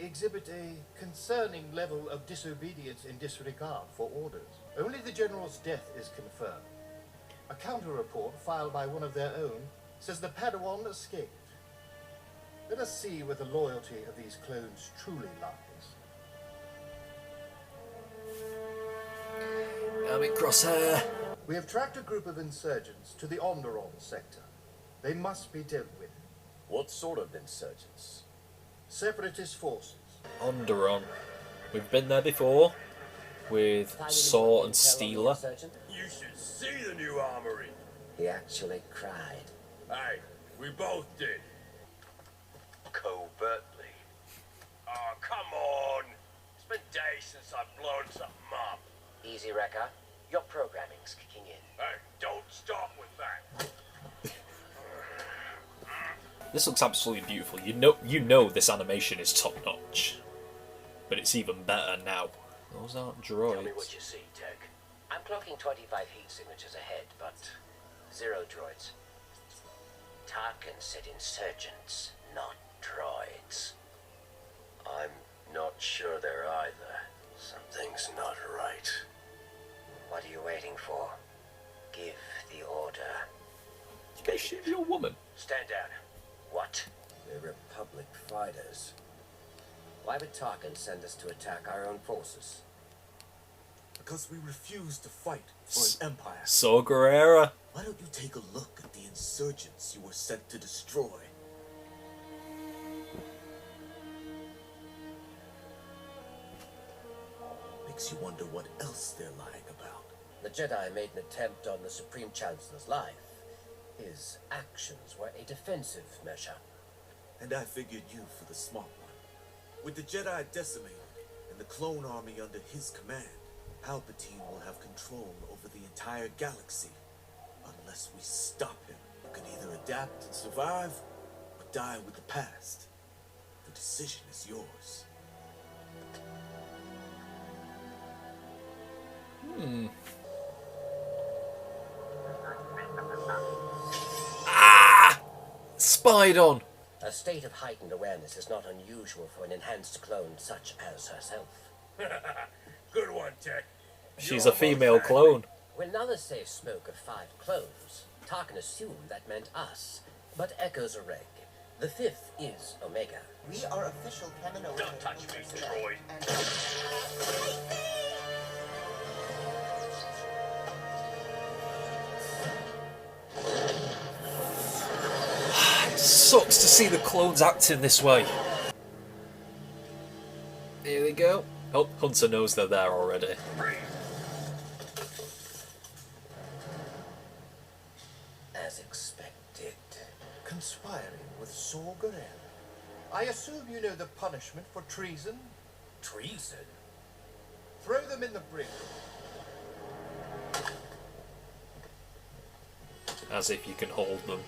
exhibit a concerning level of disobedience and disregard for orders. Only the General's death is confirmed. A counter-report filed by one of their own says the Padawan escaped. Let us see where the loyalty of these clones truly lies. Damn it, Crosshair. We have tracked a group of insurgents to the Onderon sector. They must be dealt with. What sort of insurgents? Separatist forces. Onderon. We've been there before with Saw and Stealer. You should see the new armory. He actually cried. Hey, we both did. Covertly. Oh, come on. It's been days since I've blown something up. Easy, Wrecker. Your programming's kicking in. Hey, don't start with that. This looks absolutely beautiful. You know this animation is top notch, but it's even better now. Those aren't droids. Tell me what you see, Tech. I'm clocking 25 heat signatures ahead, but 0 droids. Tarkin said insurgents, not droids. I'm not sure there either. Something's not right. What are you waiting for? Give the order. You guys shoot your woman. Stand down. What? We're Republic fighters. Why would Tarkin send us to attack our own forces? Because we refuse to fight for an empire. Saw Gerrera. Why don't you take a look at the insurgents you were sent to destroy? Makes you wonder what else they're lying about. The Jedi made an attempt on the Supreme Chancellor's life. His actions were a defensive measure. And I figured you for the smart one. With the Jedi decimated and the clone army under his command, Palpatine will have control over the entire galaxy. Unless we stop him, you can either adapt and survive, or die with the past. The decision is yours. Spied on. A state of heightened awareness is not unusual for an enhanced clone such as herself. Good one, Tech. She's a female clone. When others say smoke of 5 clones, Tarkin assumed that meant us. But echoes are reg. The 5th is Omega. We are official Kaminoan. Don't touch me, droid. It sucks to see the clones acting this way. Here we go. Oh, Hunter knows they're there already. As expected. Conspiring with Saw Gerrera. I assume you know the punishment for treason? Treason? Throw them in the brig. As if you can hold them.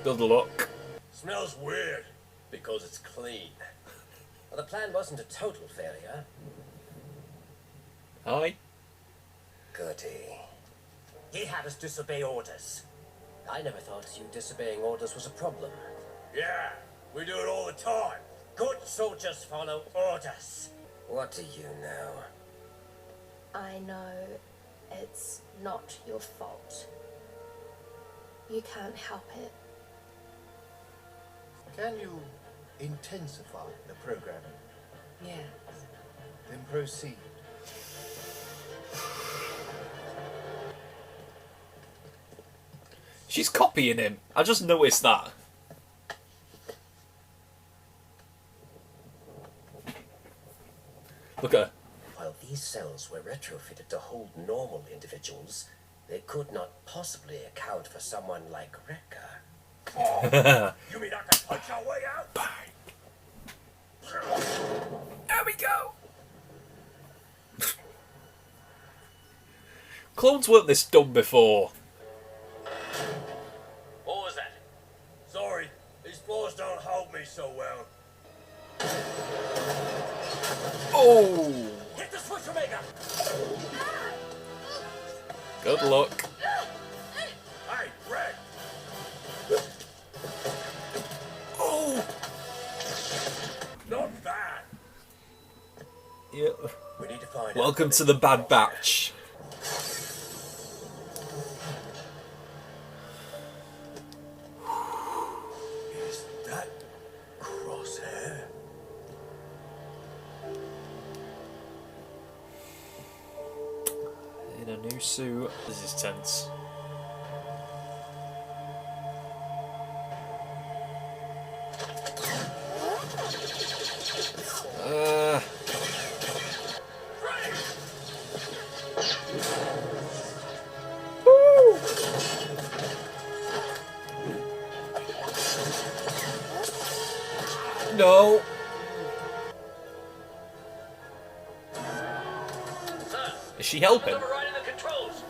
Good luck. Smells weird because it's clean. Well, the plan wasn't a total failure. Hi. Goody. He had us disobey orders. I never thought you disobeying orders was a problem. Yeah, we do it all the time. Good soldiers follow orders. What do you know? I know it's not your fault. You can't help it. Can you intensify the programming? Yes. Then proceed. She's copying him. I just noticed that. Look at her. While these cells were retrofitted to hold normal individuals, they could not possibly account for someone like Wrecker. You mean I can punch our way out? There we go. Clones weren't this dumb before. What was that? Sorry, these floors don't hold me so well. Oh! Hit the switch, Omega! Good luck. Hey, Greg! Oh! Not bad! Welcome to the Bad Batch. Is that Crosshair? In a new suit. This is tense. No. Is she helping? Overriding the controls.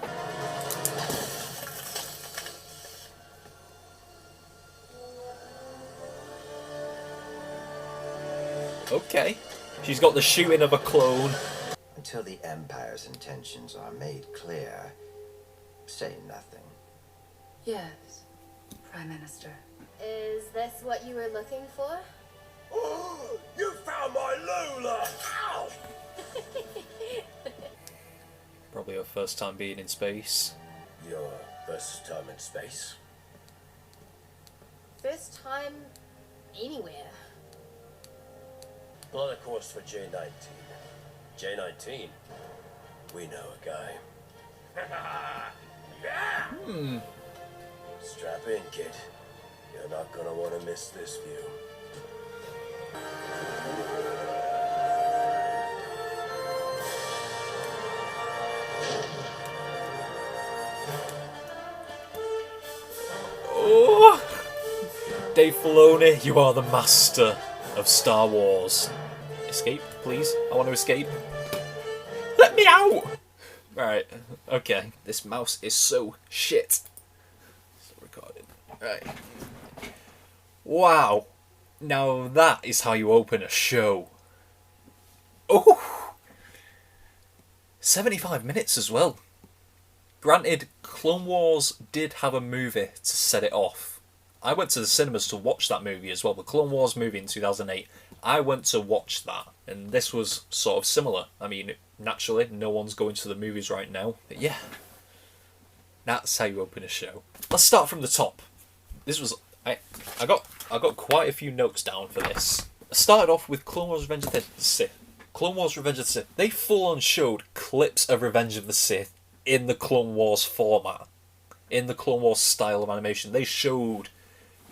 Okay. She's got the shooting of a clone. Until the Empire's intentions are made clear, say nothing. Yes, Prime Minister. Is this what you were looking for? Oh, you found my Lula! Ow! Probably her first time being in space. Your first time in space? First time anywhere. Plot a course for J-19. J-19? We know a guy. Yeah! Strap in, kid. You're not gonna want to miss this view. Oh! Dave Filoni, you are the master of Star Wars. Escape, please. I want to escape. Let me out! Right, okay. This mouse is so shit. Still recording. Right. Wow. Now that is how you open a show. Oh! 75 minutes as well. Granted, Clone Wars did have a movie to set it off. I went to the cinemas to watch that movie as well. The Clone Wars movie in 2008. I went to watch that. And this was sort of similar. I mean, naturally, no one's going to the movies right now. But yeah. That's how you open a show. Let's start from the top. This was... I got quite a few notes down for this. I started off with Clone Wars Revenge of the Sith. Clone Wars Revenge of the Sith. They full on showed clips of Revenge of the Sith in the Clone Wars format. In the Clone Wars style of animation. They showed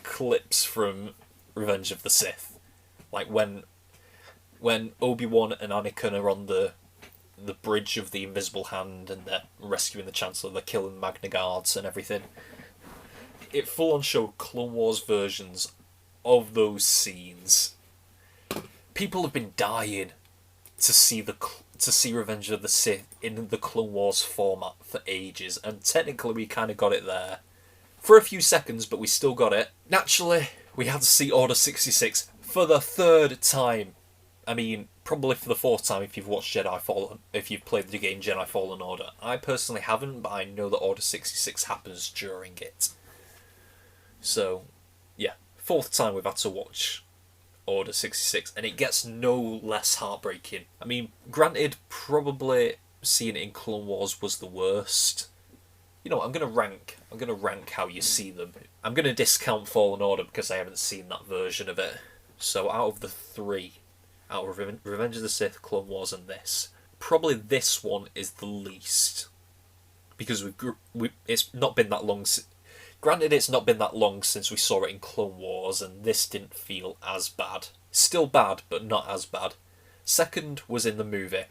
clips from Revenge of the Sith. Like when Obi-Wan and Anakin are on the bridge of the Invisible Hand and they're rescuing the Chancellor, they're killing Magna Guards and everything. It full on showed Clone Wars versions of those scenes. People have been dying to see Revenge of the Sith in the Clone Wars format for ages, and technically we kind of got it there for a few seconds, but we still got it. Naturally, we had to see Order 66 for the third time. I mean, probably for the fourth time if you've watched Jedi Fallen, if you've played the game Jedi Fallen Order. I personally haven't, but I know that Order 66 happens during it. So, yeah, fourth time we've had to watch Order 66, and it gets no less heartbreaking. I mean, granted, probably seeing it in Clone Wars was the worst. You know what, I'm gonna rank how you see them. I'm gonna discount Fallen Order because I haven't seen that version of it. So out of the three, out of Revenge of the Sith, Clone Wars, and this, probably this one is the least, because it's not been that long. Granted, it's not been that long since we saw it in Clone Wars, and this didn't feel as bad. Still bad, but not as bad. Second was in the movie.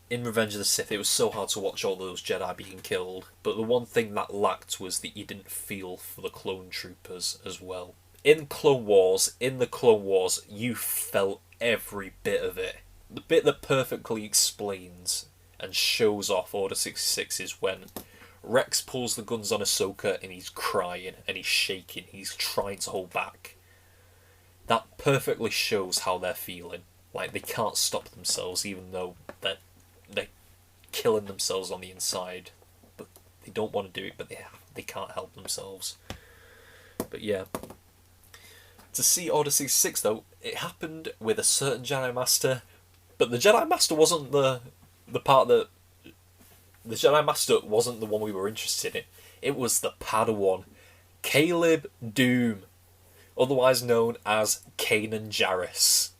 In Revenge of the Sith, it was so hard to watch all those Jedi being killed, but the one thing that lacked was that you didn't feel for the clone troopers as well. In the Clone Wars, you felt every bit of it. The bit that perfectly explains and shows off Order 66 is when Rex pulls the guns on Ahsoka and he's crying and he's shaking, he's trying to hold back. That perfectly shows how they're feeling. Like, they can't stop themselves even though they're killing themselves on the inside. But they don't want to do it, but they can't help themselves. But yeah. To see Order 66 though, it happened with a certain Jedi Master, but the Jedi Master wasn't the the part that the Jedi Master wasn't the one we were interested in. It was the Padawan, Caleb Doom, otherwise known as Kanan Jarrus.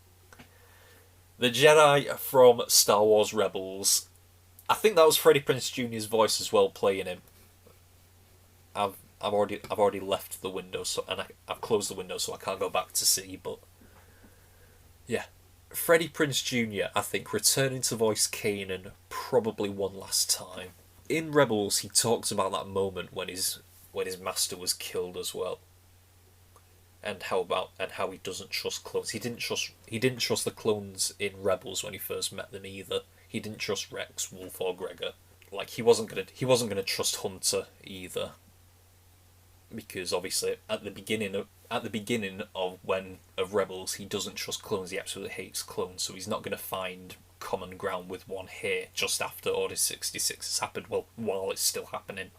The Jedi from Star Wars Rebels. I think that was Freddie Prinze Jr.'s voice as well playing him. I've already left the window, I've closed the window so I can't go back to see, but yeah. Freddie Prinze Jr., I think, returning to voice Kanan probably one last time. In Rebels, he talks about that moment when his master was killed as well, and how he doesn't trust clones. He didn't trust the clones in Rebels when he first met them either. He didn't trust Rex, Wolf, or Gregor. Like he wasn't gonna trust Hunter either, because obviously at the beginning of Rebels, he doesn't trust clones. He absolutely hates clones, so he's not gonna find common ground with one here just after Order 66 has happened. Well, while it's still happening.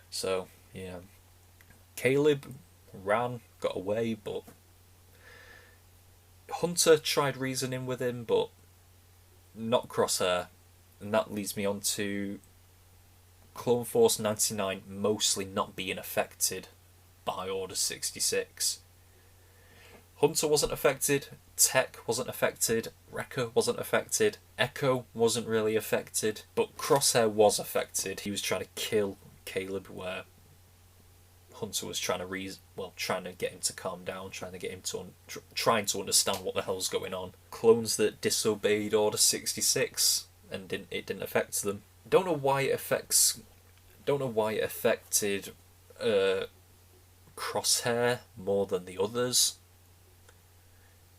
So yeah, Caleb ran, got away, but Hunter tried reasoning with him, but not Crosshair, and that leads me on to Clone Force 99 mostly not being affected by Order 66. Hunter wasn't affected, Tech wasn't affected, Wrecker wasn't affected, Echo wasn't really affected, but Crosshair was affected. He was trying to kill Caleb, where Hunter was trying to get him to calm down, trying to understand what the hell's going on. Clones that disobeyed Order 66 and it didn't affect them. Don't know why it affected Crosshair more than the others.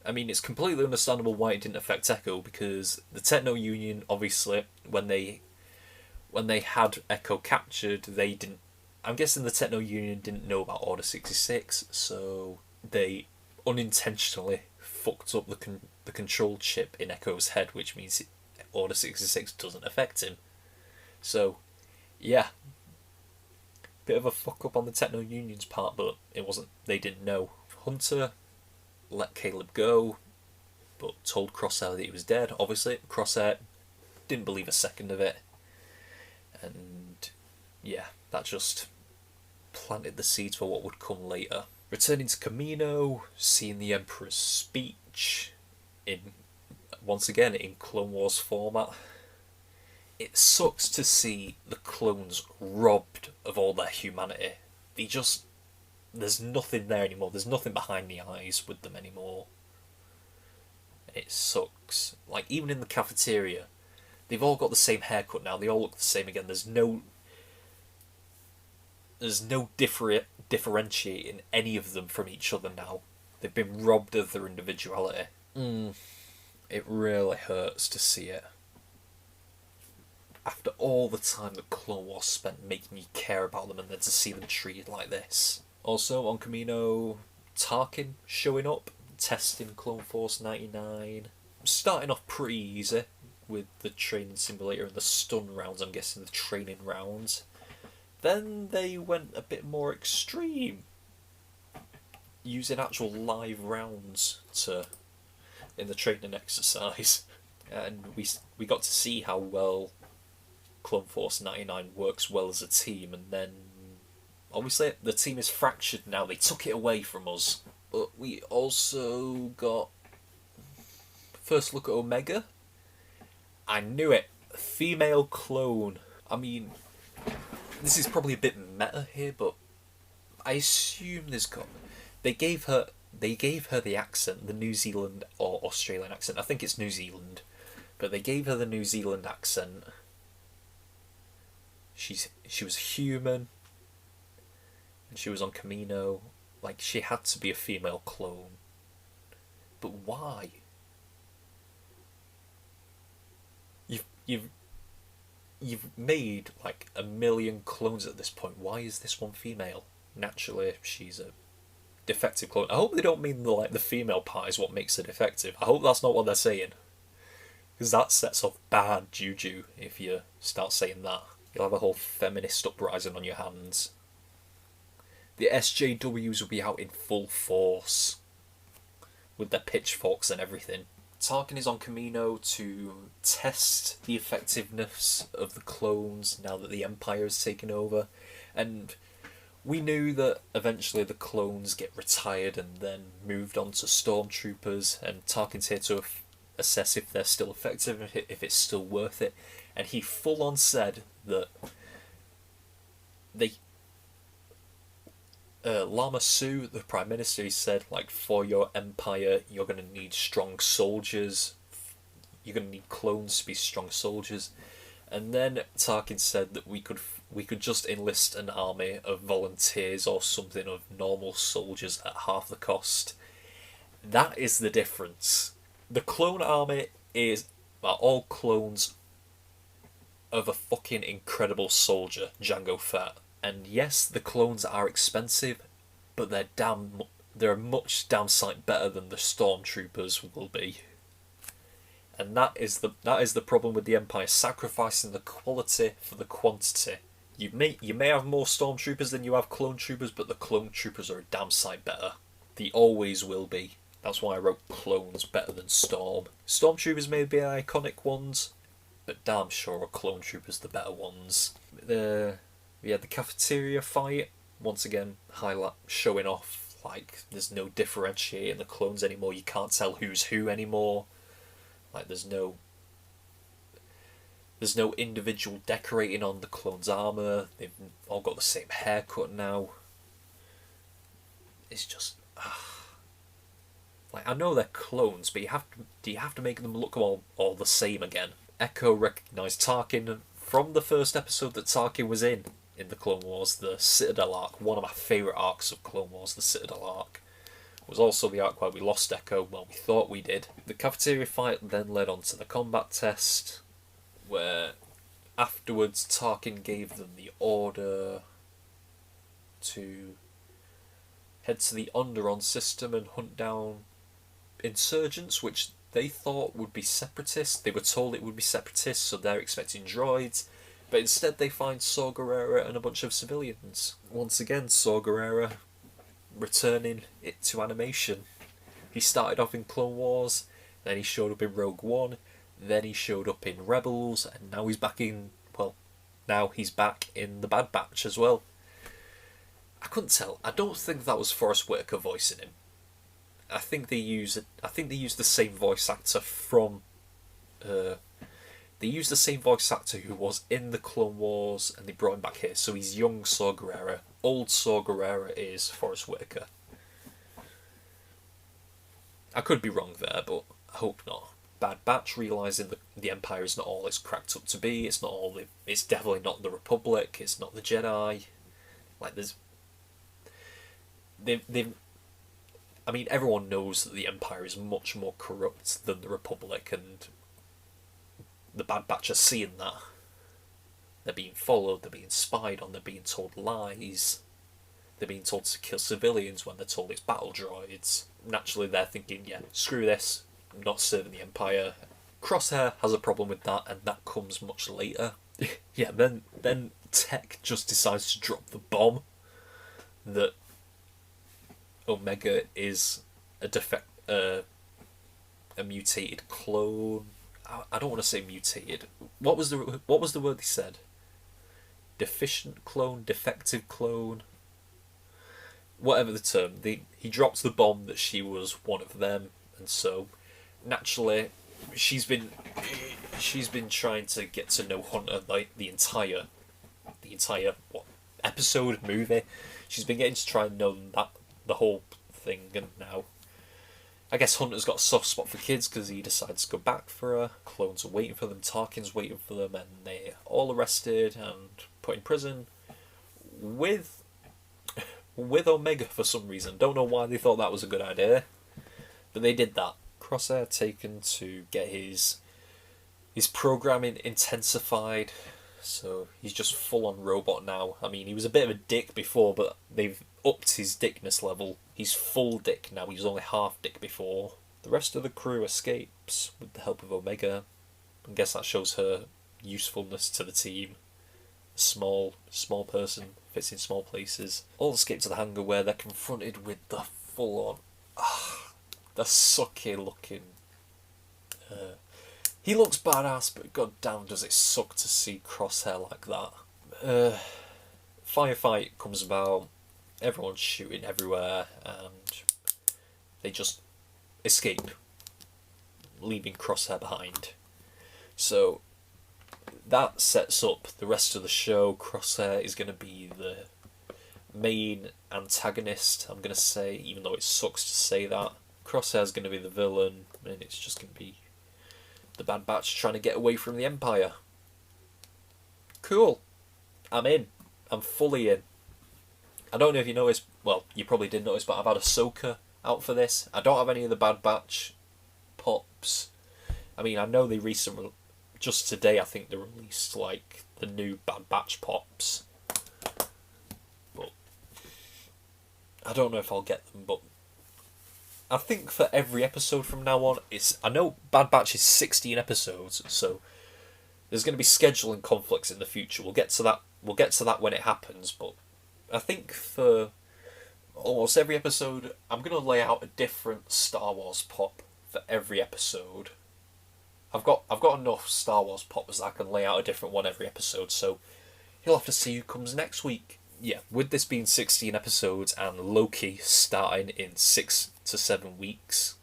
I mean, it's completely understandable why it didn't affect Echo, because the Techno Union, obviously, when they had Echo captured, they didn't. I'm guessing the Techno Union didn't know about Order 66, so they unintentionally fucked up the control chip in Echo's head, which means Order 66 doesn't affect him. So, yeah, bit of a fuck up on the Techno Union's part, but it wasn't. They didn't know. Hunter let Caleb go, but told Crosshair that he was dead. Obviously, Crosshair didn't believe a second of it, and yeah, that just planted the seeds for what would come later. Returning to Kamino, seeing the Emperor's speech once again in Clone Wars format. It sucks to see the clones robbed of all their humanity. There's nothing there anymore. There's nothing behind the eyes with them anymore. It sucks. Like, even in the cafeteria, they've all got the same haircut now. They all look the same again. There's no differentiating any of them from each other now. They've been robbed of their individuality. It really hurts to see it. After all the time that Clone Wars spent making you care about them, and then to see them treated like this. Also, on Kamino, Tarkin showing up, testing Clone Force 99. Starting off pretty easy with the training simulator and the stun rounds, I'm guessing the training rounds. Then they went a bit more extreme, using actual live rounds in the training exercise. And we got to see how well Clone Force 99 works well as a team, and then obviously the team is fractured now. They took it away from us. But we also got first look at Omega. I knew it. Female clone. I mean, this is probably a bit meta here, but I assume they gave her the accent, the New Zealand or Australian accent. I think it's New Zealand, but they gave her the New Zealand accent. She was human, and she was on Kamino. Like, she had to be a female clone. But why? You've made like 1 million clones at this point. Why is this one female? Naturally, she's a defective clone. I hope they don't mean the female part is what makes her defective. I hope that's not what they're saying, because that sets off bad juju if you start saying that. You'll have a whole feminist uprising on your hands. The SJWs will be out in full force with their pitchforks and everything. Tarkin is on Camino to test the effectiveness of the clones now that the Empire has taken over, and we knew that eventually the clones get retired and then moved on to stormtroopers, and Tarkin's here to assess if they're still effective, if it's still worth it, and he full on said that Lama Su, the Prime Minister, he said, like, for your empire, you're going to need strong soldiers. You're going to need clones to be strong soldiers. And then Tarkin said that we could just enlist an army of volunteers or something of normal soldiers at half the cost. That is the difference. The clone army are all clones of a fucking incredible soldier, Jango Fett. And yes, the clones are expensive, but they're much damn sight better than the stormtroopers will be. And that is the problem with the Empire, sacrificing the quality for the quantity. You may have more stormtroopers than you have clone troopers, but the clone troopers are a damn sight better. They always will be. That's why I wrote clones better than storm. Stormtroopers may be iconic ones, but damn sure are clone troopers the better ones. We had the cafeteria fight, once again showing off like there's no differentiating the clones anymore. You can't tell who's who anymore. Like there's no individual decorating on the clones' armour. They've all got the same haircut now. It's just like, I know they're clones, but do you have to make them look all the same again? Echo recognised Tarkin from the first episode that Tarkin was in the Clone Wars, the Citadel arc. One of my favourite arcs of Clone Wars, the Citadel arc, was also the arc where we lost Echo. Well, we thought we did. The cafeteria fight then led on to the combat test, where afterwards Tarkin gave them the order to head to the Onderon system and hunt down insurgents, which they thought would be separatists. They were told it would be separatists, so they're expecting droids. But instead they find Saw Gerrera and a bunch of civilians. Once again, Saw Gerrera returning it to animation. He started off in Clone Wars, then he showed up in Rogue One, then he showed up in Rebels, and now he's back in the Bad Batch as well. I couldn't tell. I don't think that was Forrest Whitaker voicing him. I think they used the same voice actor from they used the same voice actor who was in the Clone Wars, and they brought him back here. So he's young Saw Gerrera. Old Saw Gerrera is Forrest Whitaker. I could be wrong there, but I hope not. Bad Batch, realising that the Empire is not all it's cracked up to be. It's definitely not the Republic. It's not the Jedi. Like I mean, everyone knows that the Empire is much more corrupt than the Republic, and the Bad Batch are seeing that. They're being followed, they're being spied on, they're being told lies. They're being told to kill civilians when they're told it's battle droids. Naturally, they're thinking, yeah, screw this, I'm not serving the Empire. Crosshair has a problem with that, and that comes much later. Yeah, then Tech just decides to drop the bomb that Omega is a mutated clone. I don't want to say mutated. What was the word they said? Deficient clone, defective clone. Whatever the term. He dropped the bomb that she was one of them, and so naturally she's been trying to get to know Hunter like the entire episode, movie. She's been getting to try and know the whole thing, and now I guess Hunter's got a soft spot for kids because he decides to go back for her. Clones are waiting for them, Tarkin's waiting for them, and they're all arrested and put in prison with Omega for some reason. Don't know why they thought that was a good idea, but they did that. Crosshair taken to get his programming intensified, so he's just full on robot now. I mean, he was a bit of a dick before, but they've upped his dickness level. He's full dick now, he was only half dick before. The rest of the crew escapes with the help of Omega. I guess that shows her usefulness to the team. Small person, fits in small places. All escape to the hangar where they're confronted with the full on, the sucky looking He looks badass, but goddamn does it suck to see Crosshair like that. Firefight comes about, everyone's shooting everywhere, and they just escape, leaving Crosshair behind. So that sets up the rest of the show. Crosshair is going to be the main antagonist, I'm going to say, even though it sucks to say that. Crosshair is going to be the villain, and it's just going to be the Bad Batch trying to get away from the Empire. Cool. I'm in. I'm fully in. I don't know if you noticed, well, you probably did notice, but I've had Ahsoka out for this. I don't have any of the Bad Batch pops. I mean, I know they recently, just today I think they released like the new Bad Batch pops. But I don't know if I'll get them, but I think for every episode from now on, I know Bad Batch is 16 episodes, so there's going to be scheduling conflicts in the future. We'll get to that when it happens, but I think for almost every episode, I'm going to lay out a different Star Wars pop for every episode. I've got enough Star Wars pops that I can lay out a different one every episode, so you'll have to see who comes next week. Yeah, with this being 16 episodes and Loki starting in 6 to 7 weeks,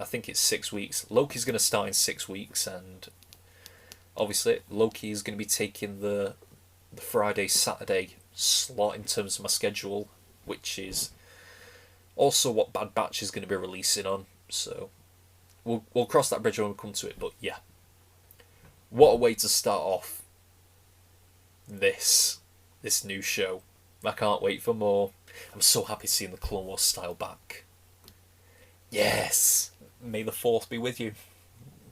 I think it's 6 weeks. Loki's going to start in 6 weeks, and obviously Loki is going to be taking the Friday-Saturday slot in terms of my schedule, which is also what Bad Batch is going to be releasing on, so we'll cross that bridge when we come to it. But yeah, what a way to start off this new show. I can't wait for more. I'm so happy seeing the Clone Wars style back. Yes! May the 4th be with you.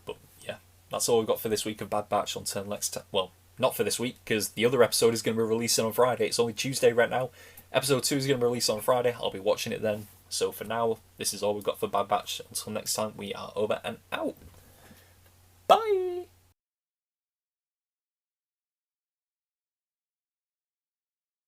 But yeah, that's all we've got for this week of Bad Batch. Until next time. Well, not for this week, because the other episode is going to be releasing on Friday. It's only Tuesday right now. Episode 2 is going to be released on Friday. I'll be watching it then. So for now, this is all we've got for Bad Batch. Until next time, we are over and out. Bye!